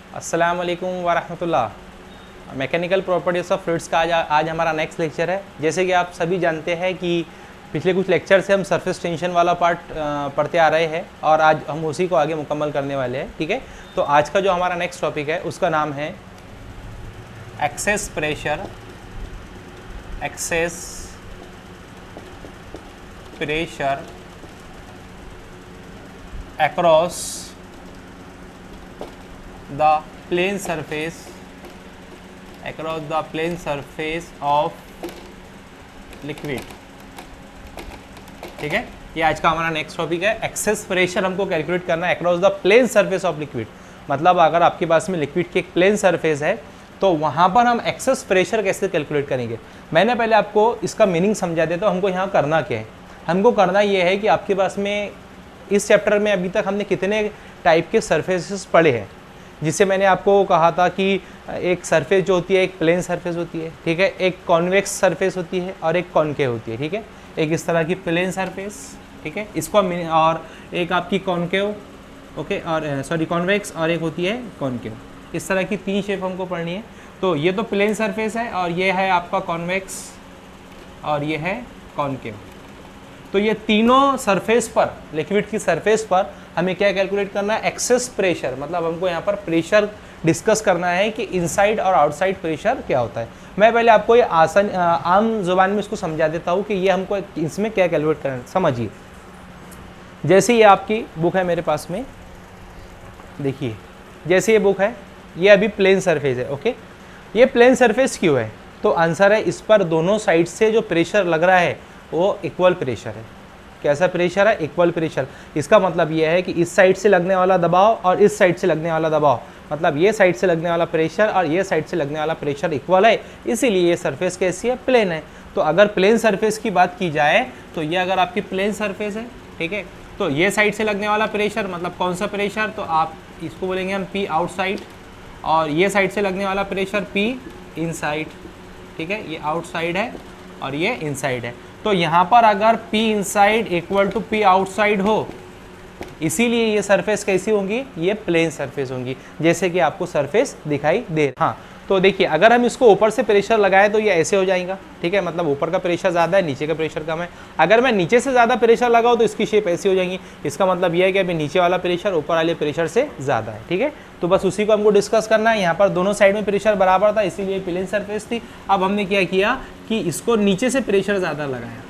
अस्सलाम वालेकुम वरहमतुल्लाह। Mechanical properties of fluids का आज हमारा नेक्स्ट लेक्चर है। जैसे कि आप सभी जानते हैं कि पिछले कुछ लेक्चर से हम सरफेस टेंशन वाला पार्ट पढ़ते आ रहे हैं और आज हम उसी को आगे मुकम्मल करने वाले हैं। ठीक है, तो आज का जो हमारा नेक्स्ट टॉपिक है उसका नाम है excess pressure. Excess pressure across the plane surface of liquid। ठीक है, ये आज का हमारा नेक्स्ट टॉपिक है। एक्सेस प्रेशर हमको कैलकुलेट करना है across the plane surface of liquid. मतलब अगर आपके पास में लिक्विड की एक प्लेन सरफेस है तो वहाँ पर हम एक्सेस प्रेशर कैसे कैलकुलेट करेंगे। मैंने पहले आपको इसका मीनिंग समझा देता हूँ। हमको यहाँ करना क्या है, हमको करना ये है कि आपके पास में इस चैप्टर में अभी तक हमने कितने टाइप के सरफेसेस पढ़े हैं, जिससे मैंने आपको कहा था कि एक सरफेस जो होती है एक प्लेन सरफेस होती है, ठीक है, एक कॉन्वेक्स सरफेस होती है और एक कॉनकेव होती है। ठीक है, एक इस तरह की प्लेन सरफेस, ठीक है, इसको और एक आपकी कॉनकेव, ओके, और सॉरी कॉन्वेक्स, और एक होती है कॉनकेव। इस तरह की तीन शेप हमको पढ़नी है। तो ये तो प्लेन सरफेस है और ये है आपका कॉन्वेक्स और ये है कॉनकेव। तो ये तीनों सरफेस पर, लिक्विड की सरफेस पर हमें क्या कैलकुलेट करना है, एक्सेस प्रेशर। मतलब हमको यहाँ पर प्रेशर डिस्कस करना है कि इनसाइड और आउटसाइड प्रेशर क्या होता है। मैं पहले आपको ये आम जुबान में इसको समझा देता हूँ कि ये हमको इसमें क्या कैलकुलेट करना है। समझिए, जैसे ये आपकी बुक है मेरे पास में, देखिए जैसे ये बुक है, ये अभी प्लेन सरफेस है। ओके, ये प्लेन सरफेस क्यों है, तो आंसर है इस पर दोनों साइड से जो प्रेशर लग रहा है वो इक्वल प्रेशर है। कैसा प्रेशर है, इक्वल प्रेशर। इसका मतलब ये है कि इस साइड से लगने वाला दबाव और इस साइड से लगने वाला दबाव, मतलब ये साइड से लगने वाला प्रेशर और ये साइड से लगने वाला प्रेशर इक्वल है, इसीलिए ये सरफेस कैसी है, प्लेन है। तो अगर प्लेन सरफेस की बात की जाए तो ये अगर आपकी प्लेन सरफेस है, ठीक है, तो ये साइड से लगने वाला प्रेशर मतलब कौन सा प्रेशर, तो आप इसको बोलेंगे हम पी आउटसाइड, और ये साइड से लगने वाला प्रेशर पी इनसाइड। ठीक है, ये आउटसाइड है और ये इनसाइड है। तो यहाँ पर अगर P inside equal to P outside हो, इसीलिए ये सरफेस कैसी होंगी, ये प्लेन सरफेस होंगी, जैसे कि आपको सरफेस दिखाई दे। हाँ, तो देखिए अगर हम इसको ऊपर से प्रेशर लगाए तो ये ऐसे हो जाएगा। ठीक है, मतलब ऊपर का प्रेशर ज़्यादा है, नीचे का प्रेशर कम है। अगर मैं नीचे से ज़्यादा प्रेशर लगाऊँ तो इसकी शेप ऐसी हो जाएगी। इसका मतलब ये है कि अभी नीचे वाला प्रेशर ऊपर वाले प्रेशर से ज़्यादा है। ठीक है, तो बस उसी को हमको डिस्कस करना है। यहाँ पर दोनों साइड में प्रेशर बराबर था, इसीलिए प्लेन सरफेस थी। अब हमने क्या किया कि इसको नीचे से प्रेशर ज़्यादा लगाया।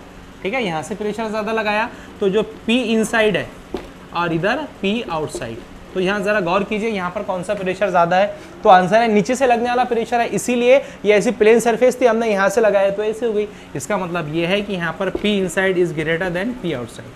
ठीक है, यहाँ से प्रेशर ज़्यादा लगाया तो जो P इनसाइड है और इधर P आउटसाइड, तो यहाँ ज़रा गौर कीजिए यहाँ पर कौन सा प्रेशर ज़्यादा है, तो आंसर है नीचे से लगने वाला प्रेशर है। इसीलिए ये ऐसी प्लेन सरफेस थी, हमने यहाँ से लगाया तो ऐसे हो गई। इसका मतलब ये है कि यहाँ पर P inside is greater then P outside.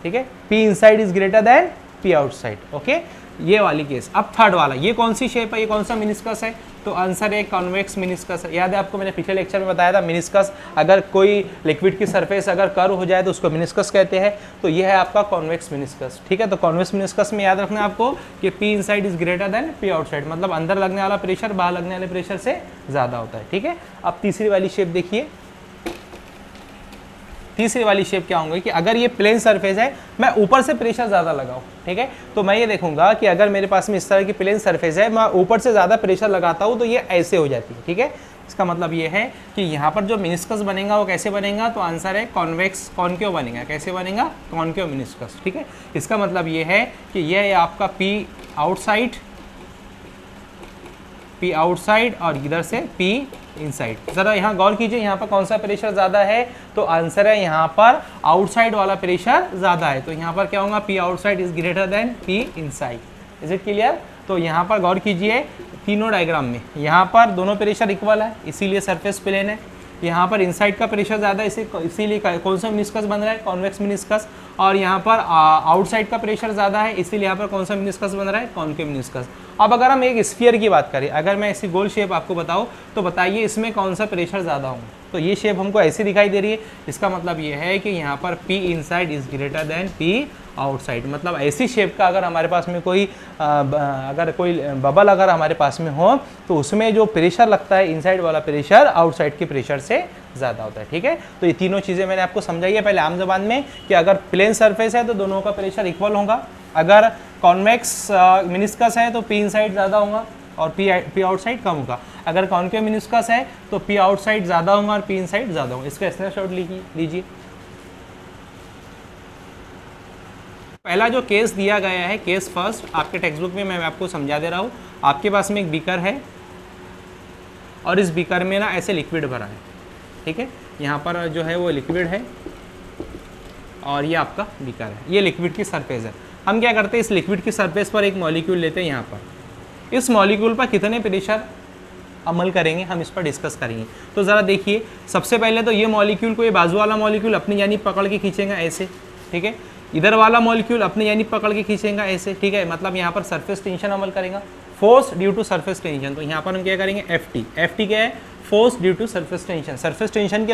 ठीक है, P inside is greater then P outside. Okay, ये वाली केस। अब थर्ड वाला, ये कौन सी शेप है, ये कौन सा मिनिस्कस है, तो आंसर है कॉन्वेक्स मिनिस्कस है। याद है आपको, मैंने पिछले लेक्चर में बताया था मिनिस्कस, अगर कोई लिक्विड की सरफेस अगर कर्व हो जाए तो उसको मिनिस्कस कहते हैं। तो ये है आपका कॉन्वेक्स मिनिस्कस। ठीक है, तो कॉन्वेक्स मिनिस्कस में याद रखना है आपको कि P inside is greater then P outside, मतलब अंदर लगने वाला प्रेशर बाहर लगने वाले प्रेशर से ज़्यादा होता है। ठीक है, अब तीसरी वाली शेप देखिए। तीसरी वाली शेप क्या होंगी कि अगर ये प्लेन सरफेस है, मैं ऊपर से प्रेशर ज़्यादा लगाऊं, ठीक है, तो मैं ये देखूंगा कि अगर मेरे पास में इस तरह की प्लेन सरफेस है, मैं ऊपर से ज़्यादा प्रेशर लगाता हूं तो ये ऐसे हो जाती है। ठीक है, इसका मतलब ये है कि यहाँ पर जो मिनिस्कस बनेगा वो कैसे बनेगा, तो आंसर है कॉन्वेक्स कॉनकेव बनेगा। कैसे बनेगा, कॉनकेव मिनिस्कस। ठीक है, इसका मतलब ये है कि यह है आपका P आउटसाइड और इधर से P इनसाइड। ज़रा यहाँ गौर कीजिए, यहाँ पर कौन सा प्रेशर ज़्यादा है, तो आंसर है यहाँ पर आउटसाइड वाला प्रेशर ज़्यादा है। तो यहाँ पर क्या होगा, P outside is greater then P inside. Is it clear. तो यहाँ पर गौर कीजिए, तीनों डायग्राम में यहाँ पर दोनों प्रेशर इक्वल है, इसीलिए सरफेस प्लेन है। यहाँ पर इनसाइड का प्रेशर ज़्यादा है, इसीलिए कौन सा मिनिस्कस बन रहा है, कॉन्वेक्स मिनिस्कस। और यहाँ पर आउटसाइड का प्रेशर ज़्यादा है, इसीलिए यहाँ पर कौन सा मिनिस्कस बन रहा है, कॉनकेव मिनिस्कस। अब अगर हम एक स्फीयर की बात करें, अगर मैं ऐसी गोल शेप आपको बताऊँ तो बताइए इसमें कौन सा प्रेशर ज़्यादा होगा, तो ये शेप हमको ऐसी दिखाई दे रही है। इसका मतलब ये है कि यहाँ पर P inside is greater then P outside. मतलब ऐसी शेप का अगर हमारे पास में कोई अगर कोई बबल अगर हमारे पास में हो तो उसमें जो प्रेशर लगता है इनसाइड वाला प्रेशर आउटसाइड के प्रेशर से ज़्यादा होता है। ठीक है, तो ये तीनों चीज़ें मैंने आपको समझाई है पहले आम जबान में कि अगर प्लेन सरफेस है तो दोनों का प्रेशर इक्वल होगा, अगर कॉन्वेक्स मिनिस्कस है तो पी इनसाइड ज़्यादा होगा और पी आउटसाइड कम होगा। अगर कॉन्केव मिनिस्कस है तो पी आउटसाइड ज़्यादा होगा और पी इनसाइड ज़्यादा होगा। इसका स्नैपशॉट लीजिए। पहला जो केस दिया गया है, केस फर्स्ट, आपके टेक्स्ट बुक में मैं आपको समझा दे रहा हूँ। आपके पास में एक बीकर है और इस बीकर में ना ऐसे लिक्विड भरा है, ठीक है। यहाँ पर जो है वो लिक्विड है और ये आपका बीकर है, ये लिक्विड की सरफेस है। हम क्या करते हैं, इस लिक्विड की सरफेस पर एक मॉलिक्यूल लेते हैं। यहाँ पर इस मॉलिक्यूल पर कितने प्रेशर अमल करेंगे, हम इस पर डिस्कस करेंगे। तो ज़रा देखिए, सबसे पहले तो ये मॉलिक्यूल को, ये बाजू वाला मॉलिक्यूल अपनी जानिब पकड़ के खींचेगा ऐसे, ठीक है। इधर वाला मॉलिक्यूल अपनी जानिब पकड़ के खींचेगा ऐसे, ठीक है। मतलब यहाँ पर सरफेस टेंशन अमल करेगा, force due to surface tension. तो यहाँ पर हम क्या करेंगे, एफ टी क्या है, force due to surface tension. Surface tension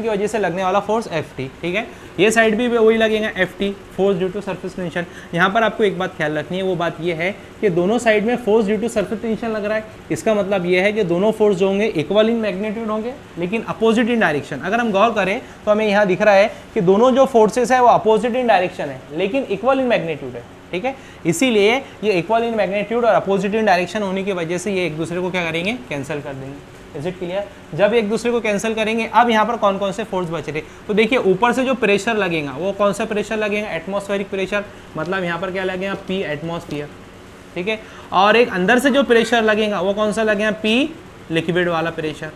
की वजह से लगने वाला फोर्स एफ टी, ठीक है। ये साइड भी वही लगेगा F T, force due to surface tension. यहाँ पर आपको एक बात ख्याल रखनी है, वो बात ये है कि दोनों साइड में force due to surface tension लग रहा है। इसका मतलब ये है कि दोनों फोर्स जो होंगे इक्वल इन मैग्नीट्यूड होंगे, लेकिन अपोजिट इन डायरेक्शन। अगर हम गौर करें तो हमें यहाँ दिख रहा है कि दोनों जो फोर्सेस है वो अपोजिट इन डायरेक्शन है, लेकिन इक्वल इन मैग्नीट्यूड है, ठीक है। इसीलिए ये इक्वल इन मैग्नीट्यूड और अपोजिट इन डायरेक्शन होने की वजह से ये एक दूसरे को क्या करेंगे, कैंसिल कर देंगे। Is it clear? जब एक दूसरे को कैंसिल करेंगे, अब यहाँ पर कौन कौन से फोर्स बच रहे, तो देखिए ऊपर से जो प्रेशर लगेगा वो कौन सा प्रेशर लगेगा, एटमॉस्फेरिक प्रेशर। मतलब यहाँ पर क्या लगेगा, पी एटमॉस्फेयर, ठीक है। और एक अंदर से जो प्रेशर लगेगा वो कौन सा लगेगा, पी लिक्विड वाला प्रेशर,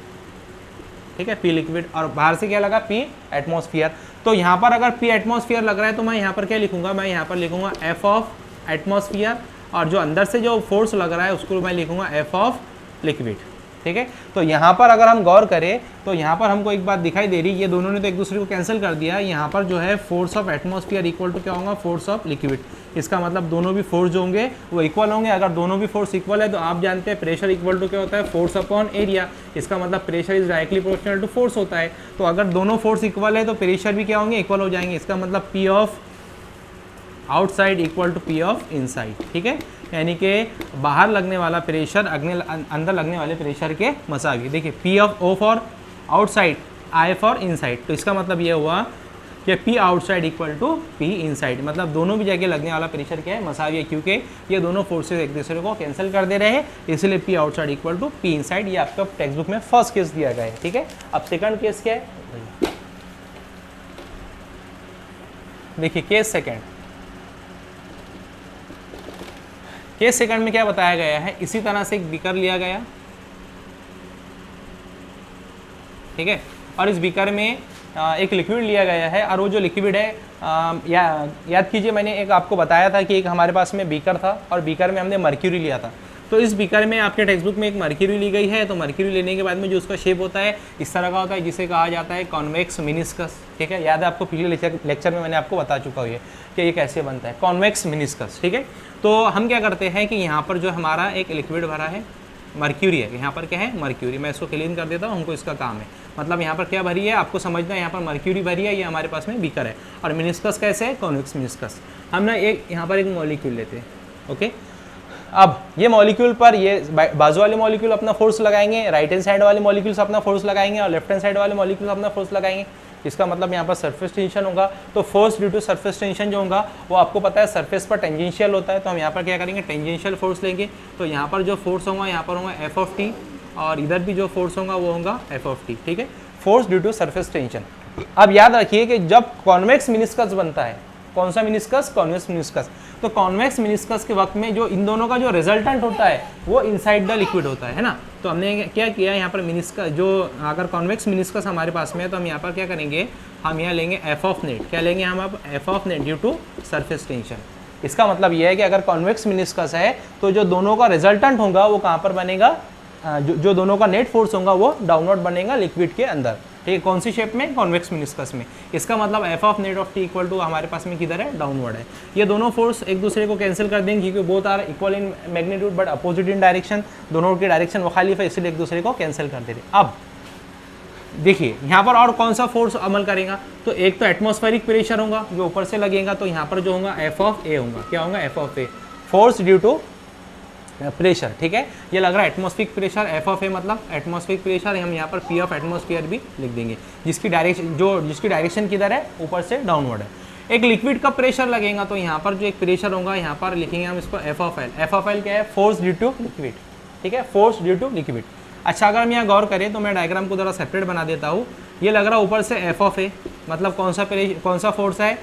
ठीक है, पी लिक्विड। और बाहर से क्या लगा, पी एटमॉस्फेयर। तो यहाँ पर अगर पी एटमॉस्फेयर लग रहा है तो मैं यहाँ पर क्या लिखूंगा, मैं यहाँ पर लिखूंगा एफ ऑफ एटमॉस्फेयर, और जो अंदर से जो फोर्स लग रहा है उसको मैं लिखूंगा एफ ऑफ लिक्विड, ठीक है। तो यहाँ पर अगर हम गौर करें तो यहाँ पर हमको एक बात दिखाई दे रही, ये दोनों ने तो एक दूसरे को कैंसिल कर दिया। यहाँ पर जो है force of atmosphere equal to क्या होगा, फोर्स ऑफ लिक्विड। इसका मतलब दोनों भी फोर्स जो होंगे वो इक्वल होंगे। अगर दोनों भी फोर्स इक्वल है तो आप जानते हैं प्रेशर इक्वल टू क्या होता है, फोर्स अपॉन एरिया। इसका मतलब pressure is directly proportional to force होता है। तो अगर दोनों फोर्स इक्वल है तो प्रेशर भी क्या होंगे, इक्वल हो जाएंगे। इसका मतलब P of outside equal to P of inside, ठीक है। यानी कि बाहर लगने वाला प्रेशर अंदर लगने वाले प्रेशर के मसावी। देखिए P of O for outside, I for inside. तो इसका मतलब ये हुआ कि P outside equal to P inside, मतलब दोनों भी जगह लगने वाला प्रेशर क्या है, मसावी है, क्योंकि ये दोनों फोर्सेस एक दूसरे को कैंसिल कर दे रहे हैं। इसलिए P outside equal to P inside. ये आपका टेक्स्ट बुक में फर्स्ट केस दिया गया है, ठीक है। अब सेकंड केस क्या है, देखिए केस सेकंड। केस सेकंड में क्या बताया गया है, इसी तरह से एक बीकर लिया गया, ठीक है। और इस बीकर में एक लिक्विड लिया गया है, और वो जो लिक्विड है याद कीजिए, मैंने एक आपको बताया था कि एक हमारे पास में बीकर था और बीकर में हमने मर्क्यूरी लिया था। तो इस बीकर में आपके टेक्स्ट बुक में एक मर्क्यूरी ली गई है। तो मर्क्यूरी लेने के बाद में जो उसका शेप होता है इस तरह का होता है, जिसे कहा जाता है कॉन्वेक्स मिनिस्कस, ठीक है। याद है आपको, पिछले लेक्चर में मैंने आपको बता चुका हूँ कि ये कैसे बनता है, कॉन्वेक्स मिनिस्कस, ठीक है। तो हम क्या करते हैं कि यहाँ पर जो हमारा एक लिक्विड भरा है, मर्क्यूरी है, यहाँ पर क्या है, मर्क्यूरी। मैं इसको क्लीन कर देता हूँ, हमको इसका काम है। मतलब यहाँ पर क्या भरी है आपको समझना है, यहाँ पर मर्क्यूरी भरी है, ये हमारे पास में बीकर है। और मिनिस्कस कैसे है, कॉन्वेक्स मिनिस्कस। हम ना एक यहाँ पर एक मॉलिक्यूल लेते हैं, ओके। अब ये मॉलिक्यूल पर ये बाजू वाले मॉलिक्यूल अपना फोर्स लगाएंगे, राइट हैंड साइड वाले मॉलिक्यूल्स अपना फोर्स लगाएंगे, और लेफ्ट हैंड साइड वाले मॉलिक्यूल्स अपना फोर्स लगाएंगे। इसका मतलब यहाँ पर सरफेस टेंशन होगा। तो force due to surface tension जो होगा वो आपको पता है सरफेस पर टेंजेंशियल होता है। तो हम यहाँ पर क्या करेंगे, टेंजेंशियल फोर्स लेंगे। तो यहाँ पर जो फोर्स होगा यहाँ पर होगा एफ ऑफ टी, और इधर भी जो फोर्स होगा वो होगा एफ ऑफ टी, ठीक है। Force due to surface tension. अब याद रखिए कि जब कॉन्वेक्स मिनिस्कस बनता है, कौन सा मिनिस्कस, कॉन्वेक्स मिनिस्कस। तो कॉन्वेक्स मिनिस्कस के वक्त में जो इन दोनों का जो रिजल्टेंट होता है वो इनसाइड द लिक्विड होता है ना। तो हमने क्या किया यहाँ पर, मिनिस्कस जो अगर कॉन्वेक्स मिनिस्कस हमारे पास में है तो हम यहाँ पर क्या करेंगे, हम यहाँ लेंगे एफ ऑफ नेट। क्या लेंगे हम अब, F of net due to surface tension. इसका मतलब ये है कि अगर कॉन्वेक्स मिनिस्कस है तो जो दोनों का रिजल्टेंट होगा वो कहाँ पर बनेगा, जो दोनों का नेट फोर्स होगा वो डाउनवर्ड बनेगा लिक्विड के अंदर, ठीक है। कौन सी शेप में, कॉन्वेक्स मिनिस्कस में। इसका मतलब F of net of T equal to हमारे पास में किधर है, डाउनवर्ड है। ये दोनों फोर्स एक दूसरे को कैंसिल कर देंगे क्योंकि both are equal in magnitude but opposite in direction. दोनों की डायरेक्शन मुखालिफ है, इसलिए एक दूसरे को कैंसिल कर दे रहे। अब देखिए यहाँ पर और कौन सा फोर्स अमल करेगा, तो एक तो एटमॉस्फेरिक प्रेशर होगा जो ऊपर से लगेगा। तो यहाँ पर जो होगा एफ ऑफ ए होगा, क्या होगा, F of A, force due to pressure, ठीक है। ये लग रहा है atmospheric pressure, F of A मतलब एटमॉस्फेरिक प्रेशर। हम यहाँ पर पी ऑफ एटमॉस्फेयर भी लिख देंगे, जिसकी डायरेक्शन किधर है, ऊपर से डाउनवर्ड है। एक लिक्विड का प्रेशर लगेगा तो यहाँ पर जो एक प्रेशर होगा यहाँ पर लिखेंगे हम इसको F of L. F of L क्या है? फोर्स ड्यू टू लिक्विड, ठीक है, फोर्स ड्यू टू लिक्विड। अच्छा, अगर हम यहाँ गौर करें तो मैं डायग्राम को ज़रा सेपरेट बना देता हूँ। ये लग रहा है ऊपर से एफ ऑफ ए, मतलब कौन सा फोर्स है?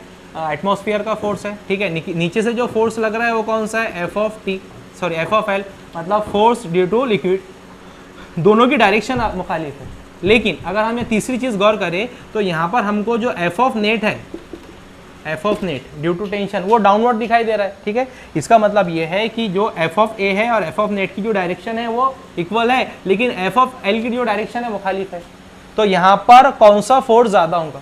एटमॉस्फेयर का फोर्स है, ठीक है। नीचे से जो फोर्स लग रहा है वो कौन सा है? F of T, sorry F of L, मतलब फोर्स ड्यू टू लिक्विड। दोनों की डायरेक्शन मुखालिफ है। लेकिन अगर हम ये तीसरी चीज़ गौर करें तो यहाँ पर हमको जो एफ ऑफ नेट है, F of net due to tension, वो डाउनवर्ड दिखाई दे रहा है, ठीक है। इसका मतलब ये है कि जो एफ ऑफ ए है और एफ ऑफ नेट की जो डायरेक्शन है वो इक्वल है, लेकिन एफ ऑफ एल की जो डायरेक्शन है मुखालिफ है। तो यहाँ पर कौन सा फोर्स ज़्यादा होगा?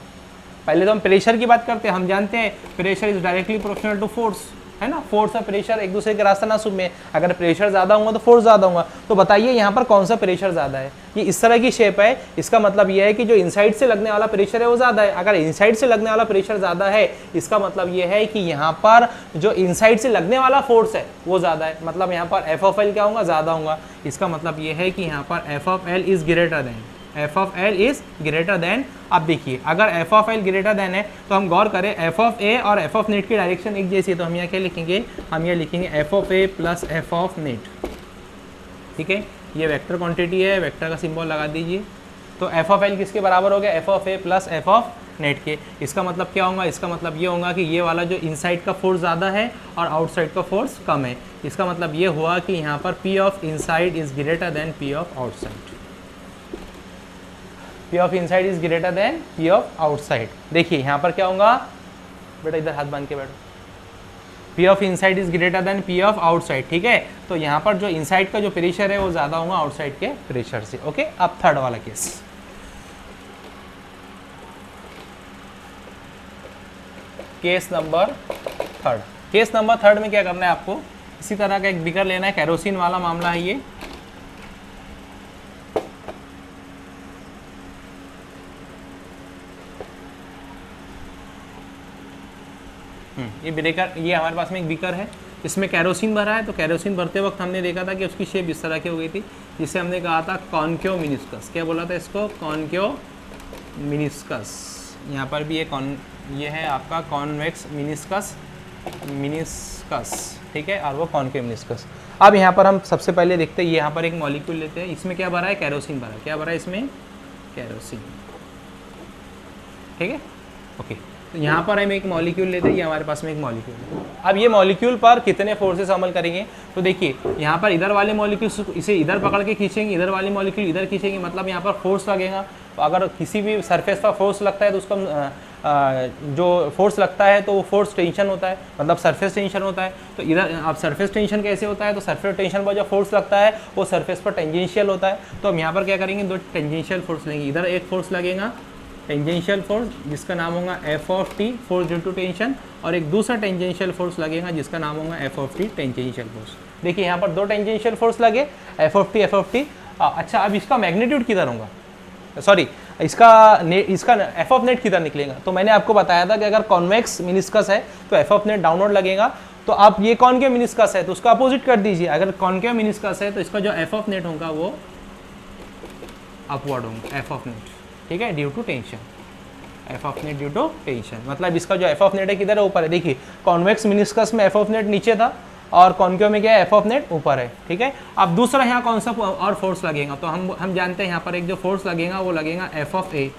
पहले तो हम प्रेशर की बात करते हैं। हम जानते हैं pressure is directly proportional to force, है ना। फोर्स और प्रेशर एक दूसरे के रास्ता ना सुन में, अगर प्रेशर ज़्यादा होगा तो फोर्स ज़्यादा होगा। तो बताइए यहाँ पर कौन सा प्रेशर ज़्यादा है? ये इस तरह की शेप है, इसका मतलब ये है कि जो इनसाइड से लगने वाला प्रेशर है वो ज़्यादा है। अगर इनसाइड से लगने वाला प्रेशर ज़्यादा है, इसका मतलब ये है कि यहाँ पर जो इनसाइड से लगने वाला फोर्स है वो ज़्यादा है, मतलब यहाँ पर एफ ऑफ एल क्या होगा? ज़्यादा होगा। इसका मतलब ये है कि यहाँ पर F of L is greater than, F of L is greater then. अब देखिए, अगर F of L greater than है तो हम गौर करें एफ ऑफ ए और एफ ऑफ नेट की डायरेक्शन एक जैसी है, तो हम यहाँ क्या लिखेंगे? हम यहाँ लिखेंगे F of A plus F of net, ठीक है। ये वेक्टर क्वांटिटी है, वेक्टर का सिंबल लगा दीजिए। तो एफ ऑफ एल किसके बराबर हो गया? F of A plus F of net के। इसका मतलब क्या होगा? इसका मतलब ये होगा कि ये वाला जो इनसाइड का फोर्स ज़्यादा है और आउटसाइड का फोर्स कम है। इसका मतलब ये हुआ कि यहाँ पर P of inside is greater than P of outside. P of inside is greater then P of outside. देखिए यहाँ पर क्या होगा? बेटा इधर हाथ बांध के बैठो। P of inside is greater then P of outside, ठीक है। तो यहाँ पर जो इनसाइड का जो प्रेशर है वो ज़्यादा होगा आउटसाइड के प्रेशर से। ओके, अब थर्ड वाला case. Case number third. Case number third में क्या करना है आपको? इसी तरह का एक बीकर लेना है, केरोसिन वाला मामला है ये। ये ब्रेकर, ये हमारे पास में एक बीकर है, इसमें केरोसिन भरा है। तो केरोसिन भरते वक्त हमने देखा था कि उसकी शेप इस तरह की हो गई थी, जिसे हमने कहा था कॉन्केव मिनिस्कस। क्या बोला था इसको? Concave meniscus. यहाँ पर भी ये है आपका कॉन्वेक्स मिनिस्कस, ठीक है, और वो कॉन्केव मिनिस्कस। अब यहाँ पर हम सबसे पहले देखते हैं, यहाँ पर एक मॉलिक्यूल लेते हैं, इसमें क्या भरा है? केरोसिन भरा है। क्या भरा है इसमें? केरोसिन, ठीक है, ओके। तो यहाँ पर हम एक मॉलिक्यूल लेते हैं, ये हमारे पास में एक मॉलिक्यूल है। अब ये मॉलिक्यूल पर कितने फोर्सेस अमल करेंगे? तो देखिए यहाँ पर इधर वाले मॉलिक्यूल इसे इधर पकड़ के खींचेंगे, इधर वाली मॉलिक्यूल इधर खींचेंगे, मतलब यहाँ पर फोर्स लगेगा। तो अगर किसी भी सरफेस पर फोर्स लगता है तो उसका जो फोर्स लगता है तो वो फोर्स टेंशन होता है, मतलब सरफेस टेंशन होता है। तो इधर अब सरफेस टेंशन कैसे होता है? तो सरफेस टेंशन पर जो फोर्स लगता है वो सरफेस पर टेंजेंशियल होता है। तो हम यहाँ पर क्या करेंगे? दो टेंजेंशियल फोर्स लेंगे। इधर एक फोर्स लगेगा टेंजेंशियल फोर्स जिसका नाम होगा F of T, force due to tension, और एक दूसरा टेंजेंशियल फोर्स लगेगा जिसका नाम होगा F of T, tangential force. देखिए यहाँ पर दो टेंजेंशियल फोर्स लगे, F of T, F of T. अच्छा, अब इसका मैग्नीट्यूड किधर होगा? सॉरी, इसका एफ ऑफ नेट किधर निकलेगा? तो मैंने आपको बताया था कि अगर कॉन्वेक्स मिनिस्कस है तो एफ ऑफ नेट डाउनवर्ड लगेगा। तो आप ये कॉनकेव मिनिस्कस है तो उसका अपोजिट कर दीजिए। अगर कॉनकेव मिनिस्कस है तो इसका जो एफ ऑफ नेट होगा वो अपवर्ड होगा, एफ ऑफ नेट, ठीक है, due to tension. F of net due to tension, मतलब इसका जो एफ ऑफ नेट है किधर है? ऊपर है। देखिए कॉन्वेक्स मिनिस्कस में एफ ऑफ नेट नीचे था और कॉनकेव में क्या है? एफ ऑफ नेट ऊपर है, ठीक है। अब दूसरा यहाँ कौन सा और फोर्स लगेगा? तो हम जानते हैं यहाँ पर एक जो फोर्स लगेगा वो लगेगा एफ ऑफ ए,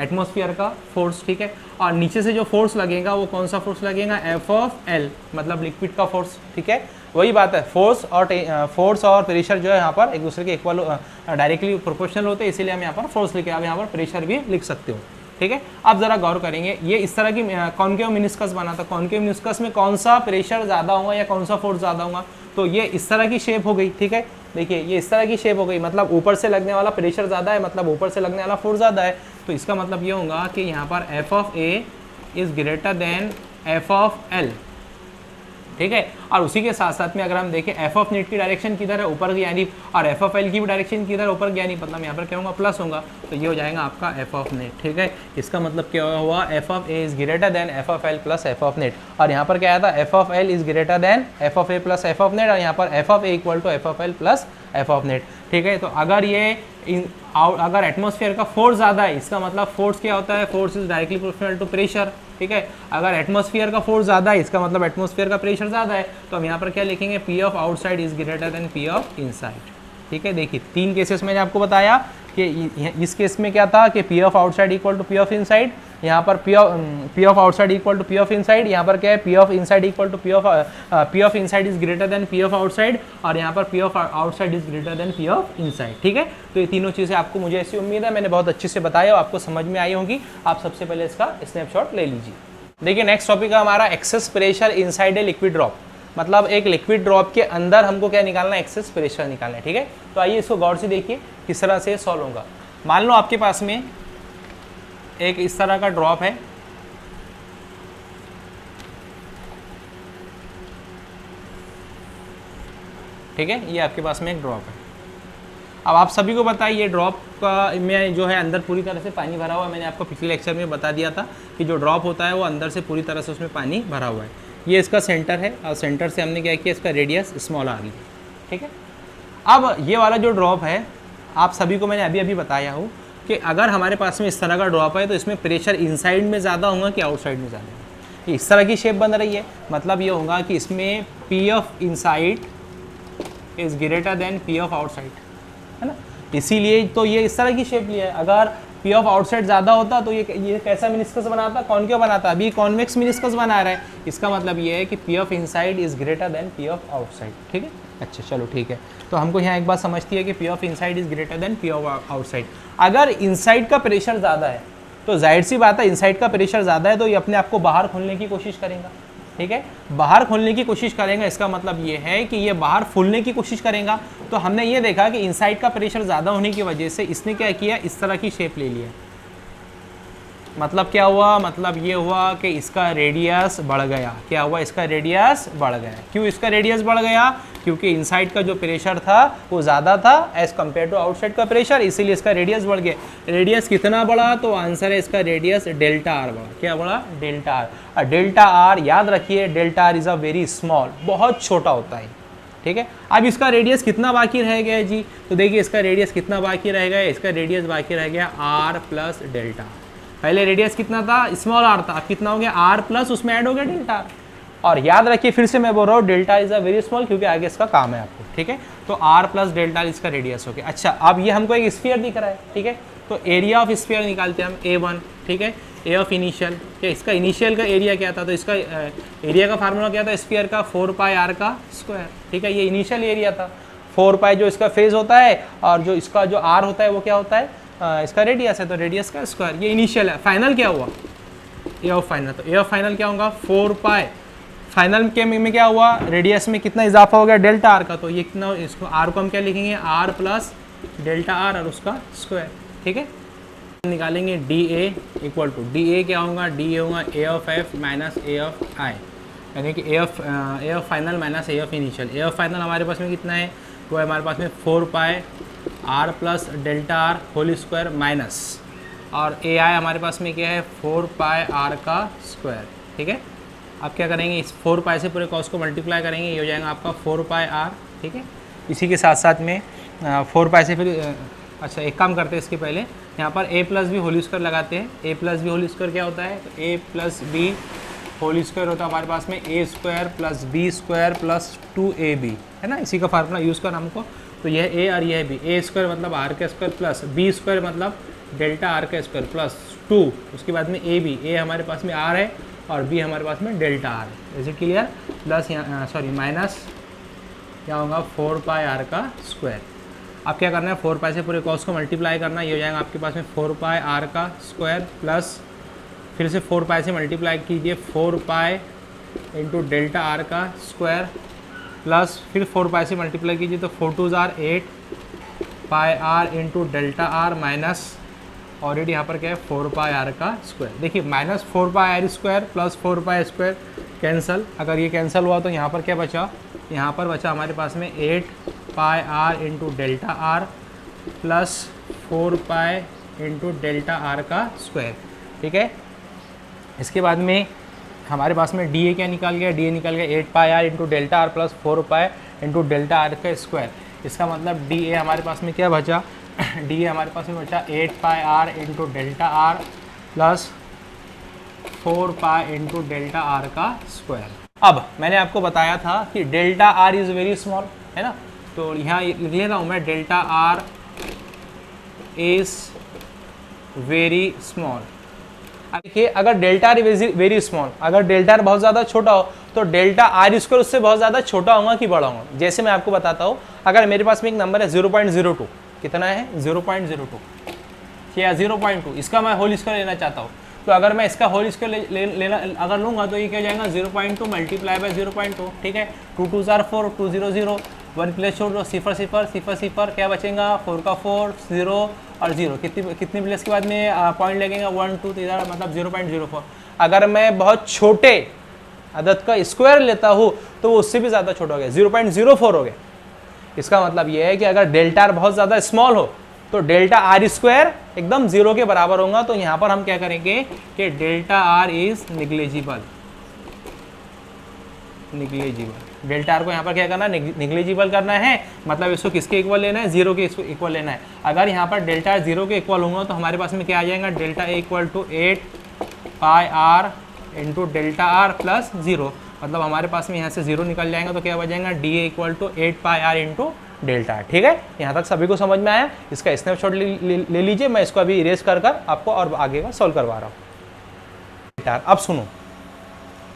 एटमॉस्फेयर का फोर्स, ठीक है। और नीचे से जो फोर्स लगेगा वो कौन सा फोर्स लगेगा? एफ ऑफ एल, मतलब लिक्विड का फोर्स, ठीक है। वही बात है, फोर्स और प्रेशर जो है यहाँ पर एक दूसरे के इक्वल डायरेक्टली प्रोपोर्शनल होते हैं, इसीलिए हम यहाँ पर फोर्स लिखे। अब यहाँ पर प्रेशर भी लिख सकते हो, ठीक है। अब जरा गौर करेंगे, ये इस तरह की कॉनकेव मिनिस्कस बना था। कॉनकेव मिनिस्कस में कौन सा प्रेशर ज़्यादा होगा या कौन सा फोर्स ज़्यादा होगा? तो ये इस तरह की शेप हो गई, ठीक है। देखिए ये इस तरह की शेप हो गई, मतलब ऊपर से लगने वाला प्रेशर ज़्यादा है, मतलब ऊपर से लगने वाला फोर्स ज़्यादा है। तो इसका मतलब ये होगा कि यहाँ पर F of A is greater than F of L, ठीक है। और उसी के साथ साथ में अगर हम देखें एफ ऑफ नेट की डायरेक्शन किधर है? ऊपर की यानी, और एफ ऑफ एल की भी डायरेक्शन किधर है? ऊपर की यानी, मतलब यहाँ पर क्या होगा? प्लस होगा। तो ये हो जाएगा आपका एफ ऑफ नेट, ठीक है। इसका मतलब क्या हुआ? F of A is greater than F of L plus F of net. और यहाँ पर क्या आया था? F of L is greater than F of A plus F of net, और यहाँ पर F of A equal to F of L plus F of net, ठीक है। तो अगर ये अगर एटमॉस्फेयर का फोर्स ज़्यादा है, इसका मतलब फोर्स क्या होता है? Force is directly proportional to pressure, ठीक है। अगर एटमॉस्फेयर का फोर्स ज़्यादा है, इसका मतलब एटमॉस्फेयर का प्रेशर ज़्यादा है, तो हम यहाँ पर क्या लिखेंगे, P of outside is greater than P of inside. ठीक है, देखिए 3 केसेस मैंने आपको बताया कि इस केस में क्या था कि P of outside equal to P of inside, यहाँ पर P of outside equal to P of inside, यहाँ पर क्या है P of inside equal to P of inside is greater than P of outside, और यहाँ पर P of outside is greater than P of inside. ठीक है, तो ये तीनों चीज़ें आपको, मुझे ऐसी उम्मीद है मैंने बहुत अच्छे से बताया और आपको समझ में आई होंगी। आप सबसे पहले इसका स्नैपशॉट ले लीजिए। देखिए नेक्स्ट टॉपिक है हमारा excess pressure inside a liquid drop, मतलब एक लिक्विड ड्रॉप के अंदर हमको क्या निकालना है, एक्सेस प्रेशर निकालना है। ठीक है, तो आइए इसको गौर से देखिए किस तरह से सॉल्व होगा। मान लो आपके पास में एक इस तरह का ड्रॉप है, ठीक है, ये आपके पास में एक ड्रॉप है। अब आप सभी को पता है ये ड्रॉप का में जो है अंदर पूरी तरह से पानी भरा हुआ है। मैंने आपको पिछले लेक्चर में बता दिया था कि जो ड्रॉप होता है वो अंदर से पूरी तरह से उसमें पानी भरा हुआ है। ये इसका सेंटर है और सेंटर से हमने क्या किया, इसका रेडियस स्मॉल आर लिया। ठीक है, अब ये वाला जो ड्रॉप है, आप सभी को मैंने अभी अभी बताया हूँ कि अगर हमारे पास में इस तरह का ड्रॉप है तो इसमें प्रेशर इनसाइड में ज़्यादा होगा कि आउटसाइड में ज़्यादा होगा। इस तरह की शेप बन रही है, मतलब ये होगा कि इसमें P of inside is greater than P of outside, है ना। इसीलिए तो ये इस तरह की शेप लिया है। अगर पी ऑफ आउटसाइड ज़्यादा होता तो ये कैसा मिनिस्कस बनाता, कॉनकेव बनाता, अभी कॉन्वेक्स मिनिस्कस बना रहा है। इसका मतलब ये है कि P of inside is greater than P of outside. ठीक है, अच्छा चलो ठीक है, तो हमको यहाँ एक बात समझती है कि P of inside is greater than P of outside. अगर इनसाइड का प्रेशर ज़्यादा है तो जाहिर सी बात है, इनसाइड का प्रेशर ज़्यादा है तो ये अपने आप को बाहर खोलने की कोशिश करेगा। ठीक है, बाहर खोलने की कोशिश करेगा, इसका मतलब ये है कि ये बाहर फूलने की कोशिश करेगा। तो हमने ये देखा कि इनसाइड का प्रेशर ज़्यादा होने की वजह से इसने क्या किया, इस तरह की शेप ले लिया। मतलब क्या हुआ, मतलब ये हुआ कि इसका रेडियस बढ़ गया। क्या हुआ, इसका रेडियस बढ़ गया। क्यों इसका रेडियस बढ़ गया, क्योंकि इनसाइड का जो प्रेशर था वो ज़्यादा था एज़ कम्पेयर टू आउटसाइड का प्रेशर, इसीलिए इसका रेडियस बढ़ गया। रेडियस कितना बढ़ा, तो आंसर है इसका रेडियस डेल्टा आर बढ़ा। क्या बढ़ा, डेल्टा आर। और डेल्टा आर याद रखिए, delta R is a very small, बहुत छोटा होता है। ठीक है, अब इसका रेडियस कितना बाकी रह गया जी, तो देखिए इसका रेडियस कितना बाकी रह गया, इसका रेडियस बाकी रह गया आर प्लस डेल्टा। पहले रेडियस कितना था, स्मॉल आर था, अब कितना हो गया, आर प्लस उसमें ऐड हो गया डेल्टा आर। और याद रखिए फिर से मैं बोल रहा हूँ, delta is a very small, क्योंकि आगे इसका काम है आपको। ठीक है, तो आर प्लस डेल्टा इसका रेडियस हो गया। अच्छा, अब ये हमको एक स्फीयर दिख रहा है। ठीक है, तो एरिया ऑफ स्फीयर निकालते हैं हम, A1। ठीक है, ए ऑफ इनिशियल, इसका इनिशियल का एरिया क्या था, तो इसका एरिया का फार्मूला क्या था, स्फीयर का 4 पाई आर का स्क्वायर। ठीक है, ये इनिशियल एरिया था। 4 पाई जो इसका फेज होता है और जो इसका जो आर होता है वो क्या होता है, इसका रेडियस है, तो रेडियस का स्क्वायर। ये इनिशियल है। फाइनल क्या हुआ, ए ऑफ फाइनल, तो ए ऑफ फाइनल क्या होगा, 4 पाई। फाइनल के में क्या हुआ, रेडियस में कितना इजाफा हो गया, डेल्टा आर का, तो ये कितना, इसको आर को हम क्या लिखेंगे, आर प्लस डेल्टा आर और उसका स्क्वायर। ठीक है, निकालेंगे d A equal to, d a क्या होगा, डी ए होगा a of f minus a of i, यानी कि a of final minus a of initial. A of final हमारे पास में कितना है, वो है हमारे पास में 4 pi r plus delta r whole square minus, और ए आई हमारे पास में क्या है, 4 पाई आर का स्क्वायर। ठीक है, आप क्या करेंगे, इस 4 पाई से पूरे कॉस को मल्टीप्लाई करेंगे, ये हो जाएगा आपका 4 पाई आर। ठीक है, इसी के साथ साथ में 4 पाई से फिर अच्छा एक काम करते हैं, इसके पहले यहाँ पर a plus B whole square लगाते हैं। a plus B whole square क्या होता है, तो a plus B whole square होता है हमारे पास में a square plus B square plus 2ab, है ना। इसी का फार्मूला यूज़ करना हमको, तो यह a और यह b, a स्क्वायर मतलब आर का स्क्वायर प्लस b स्क्वायर मतलब डेल्टा आर का स्क्वायर प्लस 2, उसके बाद में a b, a हमारे पास में r है और b हमारे पास में डेल्टा आर है। इज इट क्लियर, प्लस यहाँ सॉरी माइनस क्या होगा, 4 पाई आर का स्क्वायर। अब क्या करना है, 4 पाई से पूरे कॉस को मल्टीप्लाई करना, ये हो जाएगा आपके पास में 4 पाई आर का स्क्वायर प्लस फिर से 4 पाई से मल्टीप्लाई कीजिए 4 पाई इंटू डेल्टा आर का स्क्वायर प्लस फिर 4 पाई से मल्टीप्लाई कीजिए तो 4 2 जार 8 pi are into delta R minus already यहाँ पर क्या है 4 पाई आर का स्क्वायर। देखिए minus 4 pi R square plus 4 pi square cancel, अगर ये कैंसिल हुआ तो यहाँ पर क्या बचा, यहाँ पर बचा हमारे पास में 8 pi are into delta are plus 4 pi into delta are का स्क्वायर। ठीक है, इसके बाद में हमारे पास में डी ए क्या निकाल गया, डी ए निकाल गया 8 pi are into delta are plus 4 pi into delta are का स्क्वायर। इसका मतलब डी ए हमारे पास में क्या बचा, डी ए हमारे पास में बचा 8 pi are into delta are plus 4 pi into delta are का स्क्वायर। अब मैंने आपको बताया था कि delta r is very small, है ना, तो यहाँ लिख लेता हूँ मैं delta r is very small. देखिए अगर डेल्टा आर वेरी स्मॉल, अगर डेल्टा आर बहुत ज़्यादा छोटा हो तो डेल्टा आर स्क्वायर उससे बहुत ज़्यादा छोटा होगा कि बड़ा होगा। जैसे मैं आपको बताता हूँ, अगर मेरे पास में एक नंबर है 0.02, कितना है 0.02 या 0.2, इसका मैं होल स्क्वायर लेना चाहता हूँ, तो अगर मैं इसका होल स्क्वायर लेना अगर लूँगा तो ये क्या हो जाएगा 0.2 मल्टीप्लाई बाय 0.2, ठीक है, 2 2 4 4 2 0 0 1 प्लेस छोड़ दो, 0 0 0 0 क्या बचेगा 4 का 4 0 और 0, कितनी प्लेस के बाद में पॉइंट लगेगा 1 2 3 मतलब 0.04। अगर मैं बहुत छोटे अदद का स्क्वायर लेता हूँ तो वो उससे भी ज़्यादा छोटा हो गया, 0.04 हो गया। इसका मतलब ये है कि अगर डेल्टा आर बहुत ज़्यादा स्मॉल हो तो डेल्टा आर स्क्वायर एकदम 0 के बराबर होगा। तो यहाँ पर हम क्या करेंगे कि delta r is negligible, delta R को यहाँ पर क्या करना है निग्लेजिबल करना है, मतलब इसको किसके इक्वल लेना है 0 के इक्वल लेना है। अगर यहाँ पर डेल्टा आर 0 के इक्वल होगा तो हमारे पास में क्या आ जाएगा delta A equal to 8 pi are into delta are plus 0, मतलब हमारे पास में यहाँ से 0 निकल जाएगा तो क्या हो जाएगा D A equal to 8 pi are into delta R. ठीक है, यहाँ तक सभी को समझ में आया। इसका स्नैपशॉट ले लीजिए, मैं इसको अभी इरेज कर आपको और आगे का सॉल्व करवा रहा हूँ। अब सुनो,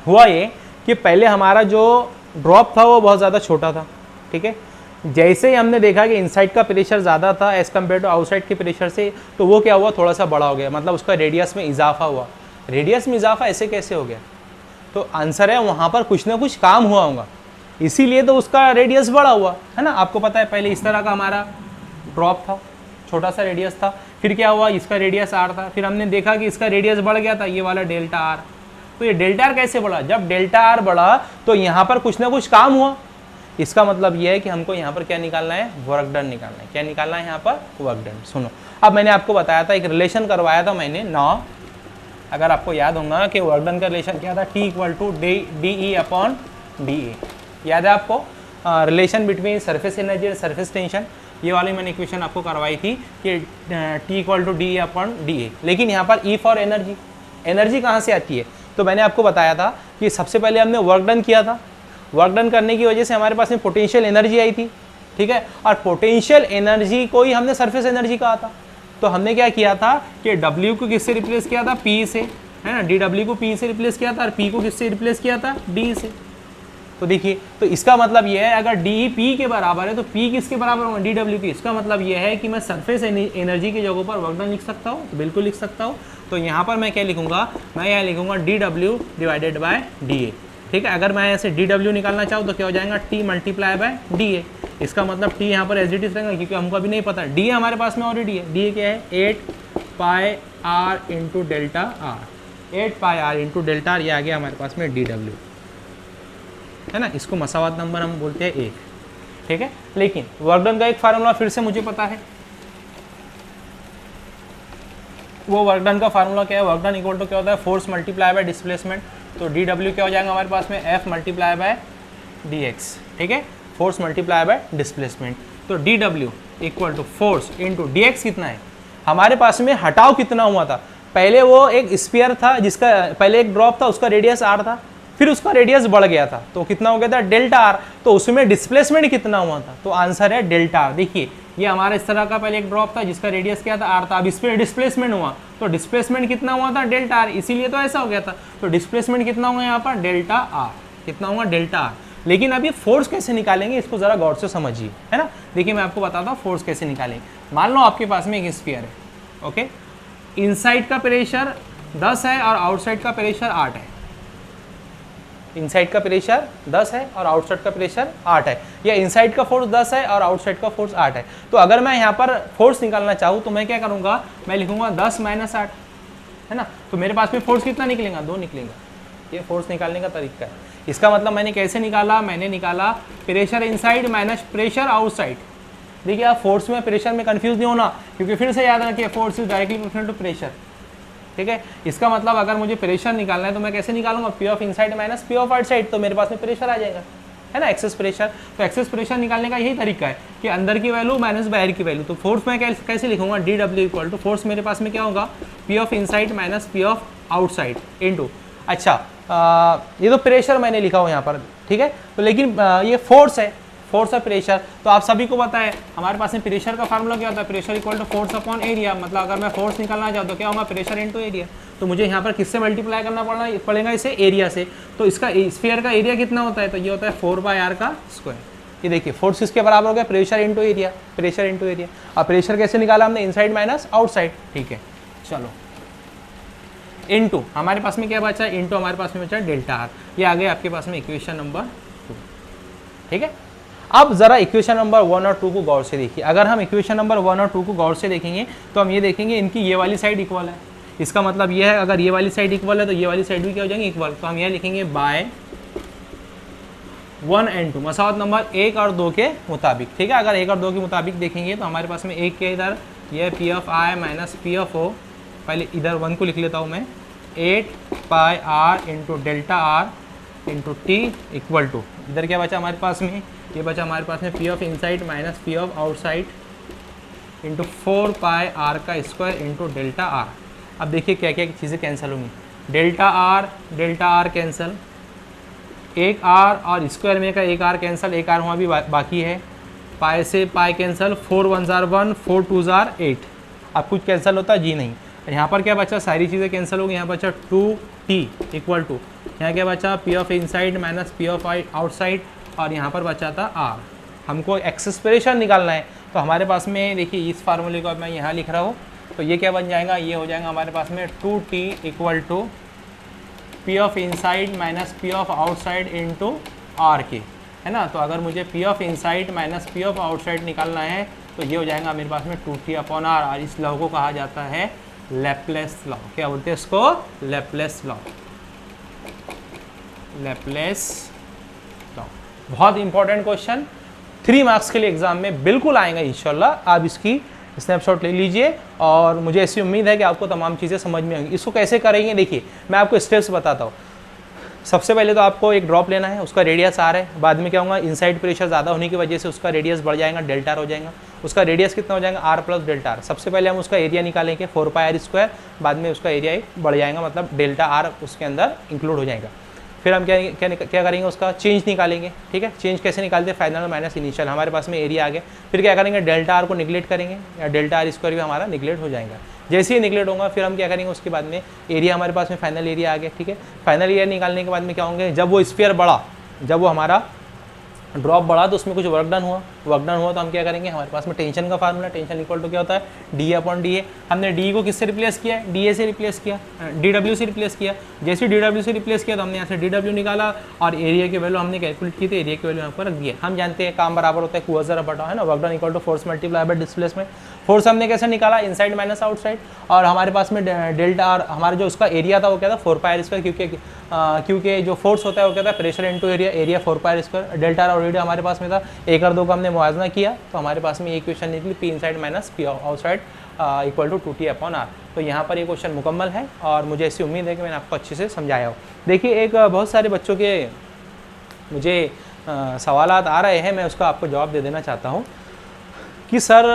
हुआ ये कि पहले हमारा जो ड्रॉप था वो बहुत ज़्यादा छोटा था, ठीक है, जैसे ही हमने देखा कि इनसाइड का प्रेशर ज़्यादा था एज़ कम्पेयर टू आउटसाइड के प्रेशर से, तो वो क्या हुआ थोड़ा सा बड़ा हो गया, मतलब उसका रेडियस में इजाफा हुआ। रेडियस में इजाफा ऐसे कैसे हो गया, तो आंसर है वहाँ पर कुछ ना कुछ काम हुआ होगा, इसीलिए तो उसका रेडियस बड़ा हुआ, है ना। आपको पता है पहले इस तरह का हमारा ड्रॉप था, छोटा सा रेडियस था, फिर क्या हुआ इसका रेडियस आर था, फिर हमने देखा कि इसका रेडियस बढ़ गया था, ये वाला डेल्टा आर। तो ये डेल्टा आर कैसे बढ़ा, जब डेल्टा आर बढ़ा तो यहाँ पर कुछ ना कुछ काम हुआ। इसका मतलब ये है कि हमको यहाँ पर क्या निकालना है वर्क डन निकालना है। क्या निकालना है यहाँ पर वर्क डन। सुनो, अब मैंने आपको बताया था, एक रिलेशन करवाया था मैंने नाउ, अगर आपको याद होगा कि वर्क डन का रिलेशन क्या था, T equal to D E upon D A, याद है आपको relation between surface energy and surface tension. ये वाली मैंने इक्वेशन आपको करवाई थी कि T equal to D E upon D A. लेकिन यहाँ पर E फॉर एनर्जी, एनर्जी कहाँ से आती है, तो मैंने आपको बताया था कि सबसे पहले हमने वर्क डन किया था, वर्क डन करने की वजह से हमारे पास में पोटेंशियल एनर्जी आई थी, ठीक है, और पोटेंशियल एनर्जी को ही हमने सरफेस एनर्जी कहा था। तो हमने क्या किया था कि W को किससे रिप्लेस किया था P से, है ना, DW को P से रिप्लेस किया था और P को किससे रिप्लेस किया था D से। तो देखिए, तो इसका मतलब ये है अगर D P के बराबर है तो P किसके बराबर होगा DW की। इसका मतलब ये है कि मैं सरफेस एनर्जी की जगह पर वर्क डन लिख सकता हूँ, तो बिल्कुल लिख सकता हूँ। तो यहाँ पर मैं क्या लिखूंगा, मैं यहाँ लिखूंगा DW डिवाइडेड बाय DA, ठीक है। अगर मैं ऐसे DW निकालना चाहूँ तो क्या हो जाएगा T मल्टीप्लाई बाय DA। इसका मतलब T यहाँ पर एज इट इज रहेगा क्योंकि हमको अभी नहीं पता, DA हमारे पास में ऑलरेडी है। DA क्या है 8 pi are into delta r, 8 pi are into delta r, ये आ गया हमारे पास में DW, है ना। इसको मसावात नंबर हम बोलते हैं 1, ठीक है। लेकिन वर्क डन का एक फार्मूला फिर से मुझे पता है, वो वर्क डन का फार्मूला क्या है, वर्क डन इक्वल टू क्या होता है फोर्स मल्टीप्लाई बाय डिस्प्लेसमेंट। तो DW क्या हो जाएगा हमारे पास में F मल्टीप्लाई बाय DX, ठीक है, फोर्स मल्टीप्लाई बाय डिस्प्लेसमेंट। तो DW equal to force into DX कितना है, हमारे पास में हटाव कितना हुआ था, पहले वो एक स्फीयर था जिसका पहले एक ड्रॉप था, उसका रेडियस R था, फिर उसका रेडियस बढ़ गया था तो कितना हो गया था डेल्टा आर। तो उसमें डिस्प्लेसमेंट कितना हुआ था, तो आंसर है डेल्टा आर। देखिए ये हमारा इस तरह का पहले एक ड्रॉप था जिसका रेडियस क्या था आर था, अब इस पर डिस्प्लेसमेंट हुआ तो डिस्प्लेसमेंट कितना हुआ था डेल्टा आर, इसीलिए तो ऐसा हो गया था। तो डिस्प्लेसमेंट कितना होगा यहाँ पर डेल्टा आर, कितना होगा डेल्टा आर। लेकिन अब ये फोर्स कैसे निकालेंगे इसको जरा गौर से समझिए, है ना। देखिए मैं आपको बताता हूँ फोर्स कैसे निकालेंगे। मान लो आपके पास में एक स्फीयर है, ओके, इनसाइड का प्रेशर 10 है और आउटसाइड का प्रेशर 8 है। इनसाइड का प्रेशर 10 है और आउटसाइड का प्रेशर 8 है, या इनसाइड का फोर्स 10 है और आउटसाइड का फोर्स 8 है। तो अगर मैं यहाँ पर फोर्स निकालना चाहूँ तो मैं क्या करूँगा, मैं लिखूँगा 10 माइनस 8, है ना। तो मेरे पास में फोर्स कितना निकलेगा 2 निकलेगा। ये फोर्स निकालने का तरीका है। इसका मतलब मैंने कैसे निकाला, मैंने निकाला pressure inside minus pressure outside. देखिए आप फोर्स में प्रेशर में कंफ्यूज नहीं होना, क्योंकि फिर से याद रखिए force is directly proportional to pressure, ठीक है। इसका मतलब अगर मुझे प्रेशर निकालना है तो मैं कैसे निकालूंगा, P of inside minus P of outside, तो मेरे पास में प्रेशर आ जाएगा, है ना, एक्सेस प्रेशर। तो एक्सेस प्रेशर निकालने का यही तरीका है कि अंदर की वैल्यू माइनस बाहर की वैल्यू। तो फोर्स मैं कैसे लिखूंगा, DW इक्वल टू फोर्स मेरे पास में क्या होगा P of inside minus P of outside into, अच्छा ये तो प्रेशर मैंने लिखा हो यहाँ पर, ठीक है, तो लेकिन ये फोर्स है, फोर्स और प्रेशर, तो आप सभी को पता है हमारे पास में प्रेशर का फार्मूला क्या होता है, pressure equal to force upon area, मतलब अगर मैं फोर्स निकालना चाहूँ तो क्या होगा, प्रेशर इनटू एरिया, तो मुझे यहाँ पर किससे मल्टीप्लाई करना पड़ेगा इसे, एरिया से, तो इसका स्फीयर का एरिया कितना होता है, तो ये होता है 4/r का स्क्वायर। ये देखिए फोर्स किसके बराबर हो गया, pressure into area, pressure into area. अब प्रेशर कैसे निकाला हमने, इनसाइड माइनस आउटसाइड, ठीक है, चलो इनटू हमारे पास में क्या बचा, इनटू हमारे पास में बचा डेल्टा आर, ये आ गया आपके पास में इक्वेशन नंबर 2, ठीक है। अब जरा इक्वेशन नंबर 1 और 2 को गौर से देखिए, अगर हम इक्वेशन नंबर 1 और 2 को गौर से देखेंगे तो हम ये देखेंगे इनकी ये वाली साइड इक्वल है, इसका मतलब ये है अगर ये वाली साइड इक्वल है तो ये वाली साइड भी क्या हो जाएंगे, इक्वल, तो हम ये लिखेंगे बाय 1 and 2, मसावत नंबर 1 और 2 के मुताबिक, ठीक है। अगर 1 और 2 के मुताबिक देखेंगे तो हमारे पास में एक के इधर ये P F I minus P F O, पहले इधर 1 को लिख लेता हूँ मैं, 8πr into delta R into T equal to, इधर क्या बचा हमारे पास में, ये बचा हमारे पास में P of inside minus P of outside into 4πr का स्क्वायर इंटू डेल्टा आर। अब देखिए क्या क्या चीज़ें कैंसिल होंगी, डेल्टा आर कैंसिल, एक आर और स्क्वायर में का एक आर कैंसिल, एक आर वहाँ भी बाकी है, पाई से पाई कैंसिल, 4 1 जार 1, 4 2 जार 8, अब कुछ कैंसिल होता जी नहीं, यहाँ पर क्या बचा, सारी चीज़ें कैंसिल होगी, यहाँ बचा 2t इक्वल टू, यहाँ क्या बचा P of inside minus P of outside, और यहाँ पर बचा था आर। हमको एक्सेसपरेशन निकालना है, तो हमारे पास में देखिए इस फार्मूले को अब मैं यहाँ लिख रहा हूँ, तो ये क्या बन जाएगा, ये हो जाएगा हमारे पास में 2t equal to P of inside minus P of outside into R के, है ना। तो अगर मुझे P of inside minus P of outside निकालना है तो ये हो जाएगा मेरे पास में 2t अपॉन आर, और इस लॉ को कहा जाता है लैप्लेस लॉ, क्या बोलते हैं इसको, लैप्लेस लॉ, लैप्लेस लॉ। बहुत इंपॉर्टेंट क्वेश्चन, 3 मार्क्स के लिए एग्जाम में बिल्कुल आएगा इंशाल्लाह, आप इसकी स्नैपशॉट ले लीजिए, और मुझे ऐसी उम्मीद है कि आपको तमाम चीज़ें समझ में आएंगी। इसको कैसे करेंगे देखिए, मैं आपको स्टेप्स बताता हूँ। सबसे पहले तो आपको एक ड्रॉप लेना है, उसका रेडियस आर है, बाद में क्या होगा, इनसाइड प्रेशर ज़्यादा होने की वजह से उसका रेडियस बढ़ जाएगा, डेल्टा आर हो जाएगा, उसका रेडियस कितना हो जाएगा, आर प्लस डेल्टा आर। सबसे पहले हम उसका एरिया निकालेंगे 4πr स्क्वायर, बाद में उसका एरिया बढ़ जाएगा, मतलब डेल्टा आर उसके अंदर इंक्लूड हो जाएगा। फिर हम क्या करेंगे, उसका चेंज निकालेंगे, ठीक है। चेंज कैसे निकालते हैं, फाइनल माइनस इनिशियल, हमारे पास में एरिया आ गया। फिर क्या करेंगे, डेल्टा आर को निगलेक्ट करेंगे, या डेल्टा आर स्क्वायर भी हमारा निगलेक्ट हो जाएगा। जैसे ही निगलेक्ट होगा फिर हम क्या करेंगे, उसके बाद में एरिया हमारे पास में फाइनल एरिया आ गया, ठीक है। फाइनल एरिया निकालने के बाद में क्या होंगे, जब वो स्फीयर बढ़ा, जब वो हमारा ड्रॉप बढ़ा तो उसमें कुछ वर्क डन हुआ तो हम क्या करेंगे, हमारे पास में टेंशन का फार्मूला, टेंशन इक्वल टू क्या होता है, डी अपॉन डी ए। हमने डी को किससे रिप्लेस किया, डी ए से रिप्लेस किया, डी डब्ल्यू से रिप्लेस किया। जैसे डी डब्ल्यू से रिप्लेस किया तो हमने यहाँ से डी डब्ल्यू निकाला, और एरिया की वैल्यू हमने कैलकुलेट की थी, एरिया की वैल्यू यहाँ पर रख दिया। हम जानते हैं काम बराबर होता है कुआ जरा बटा, है ना, work done equal to force multiply by displacement. Force हमने कैसे निकाला, इनसाइड माइनस आउटसाइड, और हमारे पास में डेल्टा आर, हमारा जो उसका एरिया था वो क्या था, 4πr स्क्वायर, क्योंकि जो फोर्स होता है वो क्या था, pressure into area, area 4πr square, delta R already हमारे पास में था, 1 और 2 का हमने मुआवजा किया, तो हमारे पास में ये इक्वेशन निकली P inside minus P outside equal to 2t upon R. तो यहाँ पर ये क्वेश्चन मुकम्मल है, और मुझे ऐसी उम्मीद है कि मैंने आपको अच्छे से समझाया हो। देखिए एक बहुत सारे बच्चों के मुझे सवालात आ रहे हैं, मैं उसका आपको जवाब दे देना चाहता हूँ कि सर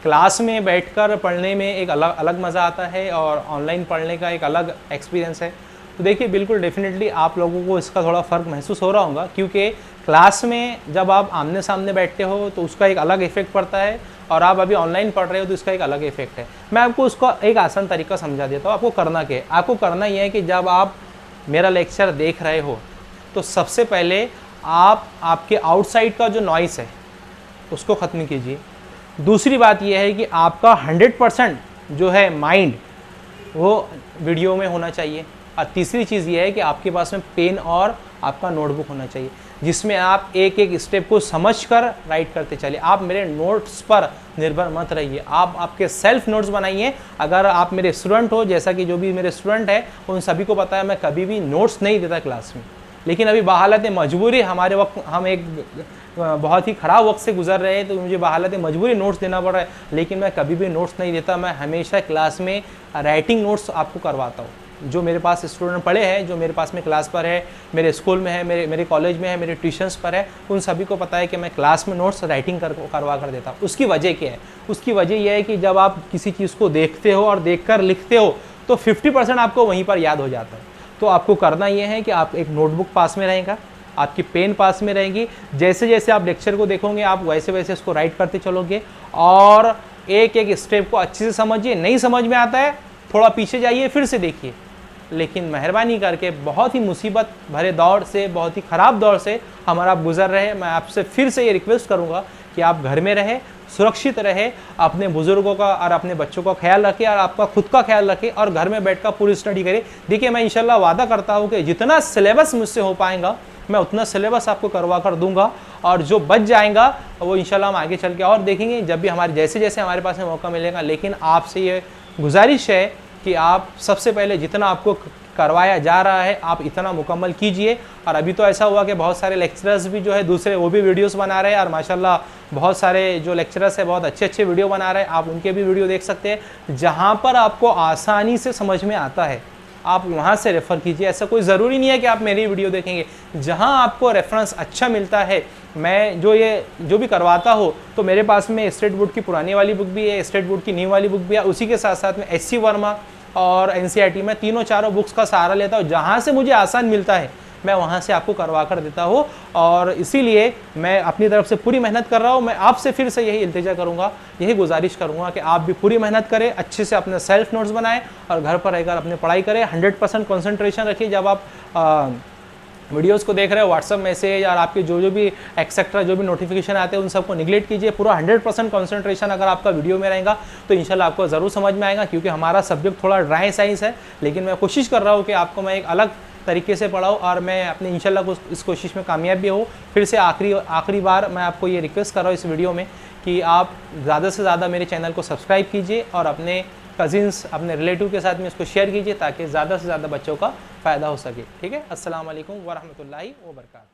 क्लास में बैठकर पढ़ने में एक अलग मज़ा आता है, और ऑनलाइन पढ़ने का एक अलग एक्सपीरियंस है। तो देखिए बिल्कुल डेफिनेटली आप लोगों को इसका थोड़ा फ़र्क महसूस हो रहा होगा, क्योंकि क्लास में जब आप आमने सामने बैठते हो तो उसका एक अलग इफेक्ट पड़ता है, और आप अभी ऑनलाइन पढ़ रहे हो तो इसका एक अलग इफेक्ट है। मैं आपको उसका एक आसान तरीका समझा देता हूँ। आपको करना क्या है, आपको करना ये है कि जब आप मेरा लेक्चर देख रहे हो तो सबसे पहले आप आपके आउटसाइड का जो नॉइस है उसको ख़त्म कीजिए। दूसरी बात यह है कि आपका 100% जो है माइंड वो वीडियो में होना चाहिए। और तीसरी चीज़ ये है कि आपके पास में पेन और आपका नोटबुक होना चाहिए, जिसमें आप एक एक स्टेप को समझकर राइट करते चलिए। आप मेरे नोट्स पर निर्भर मत रहिए, आप आपके सेल्फ नोट्स बनाइए। अगर आप मेरे स्टूडेंट हो, जैसा कि जो भी मेरे स्टूडेंट हैं उन सभी को पता है मैं कभी भी नोट्स नहीं देता क्लास में, लेकिन अभी बहालत मजबूरी हमारे वक्त, हम एक बहुत ही ख़राब वक्त से गुजर रहे हैं, तो मुझे बहालत मजबूरी नोट्स देना पड़ रहा है, लेकिन मैं कभी भी नोट्स नहीं देता। मैं हमेशा क्लास में राइटिंग नोट्स आपको करवाता हूँ। जो मेरे पास स्टूडेंट पढ़े हैं, जो मेरे पास में क्लास पर है, मेरे स्कूल में है, मेरे कॉलेज में है, मेरे ट्यूशन्स पर है, उन सभी को पता है कि मैं क्लास में नोट्स राइटिंग करवा कर देता हूँ। उसकी वजह क्या है? उसकी वजह यह है कि जब आप किसी चीज़ को देखते हो और देखकर लिखते हो तो 50% आपको वहीं पर याद हो जाता है। तो आपको करना ये है कि आप एक नोटबुक पास में रहेगा, आपकी पेन पास में रहेगी, जैसे जैसे आप लेक्चर को देखोगे आप वैसे वैसे उसको राइट करते चलोगे और एक एक स्टेप को अच्छे से समझिए। नहीं समझ में आता है थोड़ा पीछे जाइए, फिर से देखिए, लेकिन मेहरबानी करके बहुत ही मुसीबत भरे दौर से, बहुत ही ख़राब दौर से हमारा गुजर रहे। मैं आपसे फिर से ये रिक्वेस्ट करूँगा कि आप घर में रहें, सुरक्षित रहे, अपने बुजुर्गों का और अपने बच्चों का ख्याल रखें और आपका खुद का ख्याल रखें और घर में बैठकर पूरी स्टडी करें। देखिए मैं इंशाल्लाह वादा करता हूँ कि जितना सिलेबस मुझसे हो पाएगा मैं उतना सिलेबस आपको करवा कर दूंगा और जो बच जाएगा वो इंशाल्लाह हम आगे चल के और देखेंगे जब भी हमारे जैसे जैसे हमारे पास में मौका मिलेगा। लेकिन आपसे ये गुजारिश है कि आप सबसे पहले जितना आपको करवाया जा रहा है आप इतना मुकम्मल कीजिए। और अभी तो ऐसा हुआ कि बहुत सारे लेक्चरर्स भी जो है दूसरे वो भी वीडियोस बना रहे हैं और माशाल्लाह बहुत सारे जो लेक्चरर्स हैं बहुत अच्छे अच्छे वीडियो बना रहे हैं, आप उनके भी वीडियो देख सकते हैं। जहाँ पर आपको आसानी से समझ में आता है आप वहाँ से रेफ़र कीजिए। ऐसा कोई ज़रूरी नहीं है कि आप मेरी वीडियो देखेंगे, जहाँ आपको रेफरेंस अच्छा मिलता है। मैं जो भी करवाता हो तो मेरे पास में स्टेट बोर्ड की पुरानी वाली बुक भी है, स्टेट बोर्ड की न्यू वाली बुक भी है, उसी के साथ साथ में SC वर्मा और NCERT में तीनों चारों बुक्स का सहारा लेता हूँ। जहाँ से मुझे आसान मिलता है मैं वहाँ से आपको करवा कर देता हूँ और इसीलिए मैं अपनी तरफ से पूरी मेहनत कर रहा हूँ। मैं आपसे फिर से यही इल्तिजा करूँगा, यही गुजारिश करूँगा कि आप भी पूरी मेहनत करें, अच्छे से अपने सेल्फ नोट्स बनाएं और घर पर रहकर अपनी पढ़ाई करें। 100% कॉन्सेंट्रेशन रखिए जब आप वीडियोस को देख रहे हो, व्हाट्सअप मैसेज और आपके जो भी एक्सेट्रा जो भी नोटिफिकेशन आते हैं उन सबको निगलेक्ट कीजिए। पूरा 100% कॉन्सेंट्रेशन अगर आपका वीडियो में रहेगा तो इंशाल्लाह आपको ज़रूर समझ में आएगा, क्योंकि हमारा सब्जेक्ट थोड़ा ड्राई साइंस है। लेकिन मैं कोशिश कर रहा हूँ कि आपको मैं एक अलग तरीके से पढ़ाऊँ और मैं अपने इंशाल्लाह इस कोशिश में कामयाब भी हूँ। फिर से आखिरी बार मैं आपको ये रिक्वेस्ट कर रहा हूँ इस वीडियो में कि आप ज़्यादा से ज़्यादा मेरे चैनल को सब्सक्राइब कीजिए और अपने कज़िन्स, अपने रिलेटिव के साथ में इसको शेयर कीजिए ताकि ज़्यादा से ज़्यादा बच्चों का फ़ायदा हो सके। ठीक है, अस्सलाम वालेकुम व रहमतुल्लाहि व बरकातहू।